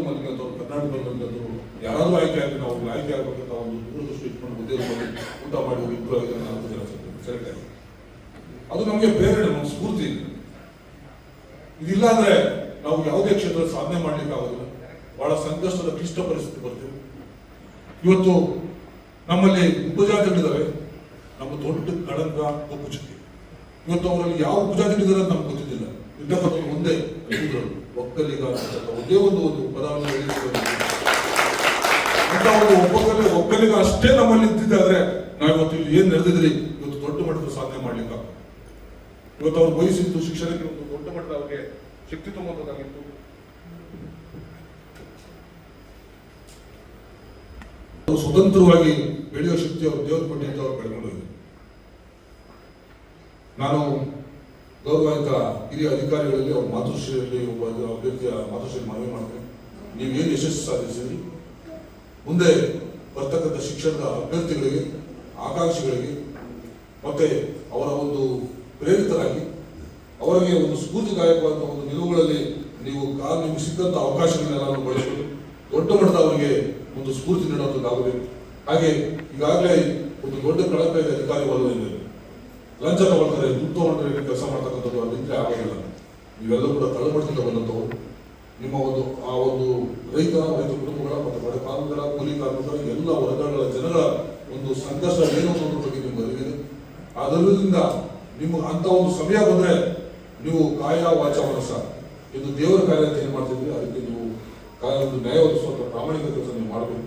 ಮಲ್ಲಿಕಂತವ್ರು, ಕರ್ನಾಟಕದಲ್ಲಿಂಥವ್ರು ಯಾರಾದರೂ ಆಯ್ಕೆ ಆಗಿ ನಾವು ಆಯ್ಕೆ ಆಗಬೇಕಂತ ಒಂದು ದೂರದೃಷ್ಟಿ ಇಟ್ಕೊಂಡು ಉದ್ಯೋಗದಲ್ಲಿ ಊಟ ಮಾಡಿ ಇಬ್ಬರು 5 ಜನ ಸೆಲೆಕ್ಟ್ ಆಗಿ ಅದು ನಮಗೆ ಪ್ರೇರಣೆ, ನಮ್ಮ ಸ್ಫೂರ್ತಿ. ಇದಿಲ್ಲ ಅಂದ್ರೆ ನಾವು ಯಾವುದೇ ಕ್ಷೇತ್ರದಲ್ಲಿ ಸಾಧನೆ ಮಾಡ್ಲಿಕ್ಕೆ ಆಗೋದಿಲ್ಲ. ಬಹಳ ಸಂಕಷ್ಟದ ಕ್ಲಿಷ್ಟ ಪರಿಸ್ಥಿತಿ ಬರ್ತೀವಿ. ಇವತ್ತು ನಮ್ಮಲ್ಲಿ ಉಪಜಾತಿಗಳಿದ್ದಾವೆ, ನಮ್ಮ ದೊಡ್ಡ ಕಳಂಕ ಒಕ್ಕುಚುತಿ. ಇವತ್ತು ಅವರಲ್ಲಿ ಯಾವ ಉಪಜಾತಿಗಳಿದ್ದಾರೆ ಅಂತ ನಮ್ಗೆ ಗೊತ್ತಿದ್ದಿಲ್ಲ. ಇರ್ತಕ್ಕಂಥ ಒಂದೇ ಒಕ್ಕಲಿಗ ಒಂದೇ ಒಂದು ಪದವನ್ನು ಅಂತ ಒಂದು ಒಕ್ಕಲಿಗ ಅಷ್ಟೇ ನಮ್ಮಲ್ಲಿ ಇದ್ದಿದ್ದಾದ್ರೆ ನಾವಿವತ್ತು ಇಲ್ಲಿ ಏನ್ ನಡೆದಿದ್ರಿ ಇವತ್ತು ದೊಡ್ಡ ಮಟ್ಟದ ಸಾಧನೆ ಮಾಡ್ಲಿಕ್ಕೆ. ಇವತ್ತು ಅವ್ರು ಬಯಸಿದ್ದು ಶಿಕ್ಷಣಕ್ಕೆ ಒಂದು ದೊಡ್ಡ ಮಟ್ಟದ ಅವರಿಗೆ ಶಕ್ತಿ ತುಂಬುವಂತದ್ದಾಗಿತ್ತು. ಸ್ವತಂತ್ರವಾಗಿ ಬೆಳೆಯುವ ಶಕ್ತಿ ಅವರು ದೇವರು ಕೊಟ್ಟಿದ್ದು ಅವ್ರು ಬೆಳ್ಕೊಂಡು ಹೋಗಿದೆ. ನಾನು ಗೌರವಾನ್ವಿತ ಹಿರಿಯ ಅಧಿಕಾರಿಗಳಲ್ಲಿ ಅವ್ರ ಮಾತೃಶ್ರೀಯಲ್ಲಿ ಒಬ್ಬ ಅಭ್ಯರ್ಥಿಯ ಮಾತೃಶ್ರೀ ಮನವಿ ಮಾಡ್ತೇನೆ. ನೀವೇನು ಯಶಸ್ಸು ಸಾಧಿಸಿದ್ರಿ, ಮುಂದೆ ಬರ್ತಕ್ಕಂಥ ಶಿಕ್ಷಣದ ಅಭ್ಯರ್ಥಿಗಳಿಗೆ, ಆಕಾಂಕ್ಷಿಗಳಿಗೆ ಮತ್ತೆ ಅವರ ಒಂದು ಪ್ರೇರಿತರಾಗಿ ಅವರಿಗೆ ಒಂದು ಸ್ಫೂರ್ತಿದಾಯಕವಾದ ಒಂದು ನಿಲುವುಗಳಲ್ಲಿ ನೀವು ನಿಮಗೆ ಸಿಕ್ಕಂಥ ಅವಕಾಶಗಳನ್ನೆಲ್ಲ ಬಳಸಿಕೊಂಡು ದೊಡ್ಡ ಮಟ್ಟದ ಅವರಿಗೆ ಒಂದು ಸ್ಫೂರ್ತಿ ನೀಡುವಂಥದ್ದಾಗಬೇಕು. ಹಾಗೆ ಈಗಾಗಲೇ ಒಂದು ದೊಡ್ಡ ಕಳಂಕ ಇದೆ ಅಧಿಕಾರಿ ವಲಯದಲ್ಲಿ. ಲಂಚ ತಗೊಳ್ತಾರೆ, ದುಡ್ಡು ತಗೊಂಡ್ರೆ ಕೆಲಸ ಮಾಡ್ತಕ್ಕಂಥದ್ದು ಅದಿದ್ರೆ ಆಗೋದಿಲ್ಲ. ನೀವೆಲ್ಲರೂ ಕೂಡ ತಳಮಟ್ಟದಿಂದ ಬಂದಂಥವ್ರು. ನಿಮ್ಮ ಒಂದು ರೈತ ಕುಟುಂಬಗಳ ಮತ್ತು ಬಡ ಕಾರ್ಮಿಕರ, ಕೂಲಿ ಕಾರ್ಮಿಕರ, ಎಲ್ಲ ವರ್ಗಗಳ ಜನರ ಒಂದು ಸಂಕಷ್ಟ ಏನು ಅನ್ನೋದ್ರ ಬಗ್ಗೆ ನಿಮ್ಗೆ ಅರಿವಿದೆ. ಅದರಿಂದ ನಿಮ್ಗೆ ಅಂತ ಒಂದು ಸಮಯ ಬಂದ್ರೆ ನೀವು ಕಾಯ ವಾಚ ಮನಸ್ಸ ಇದು ದೇವರ ಕಾರ್ಯ ಅಂತ ಏನ್ ಮಾಡ್ತಿದ್ರಿ, ಅದಕ್ಕೆ ನೀವು ಒಂದು ನ್ಯಾಯ ಒದಗಿಸುವಂತ ಪ್ರಾಮಾಣಿಕ ಕೆಲಸ ನೀವು ಮಾಡಬೇಕು.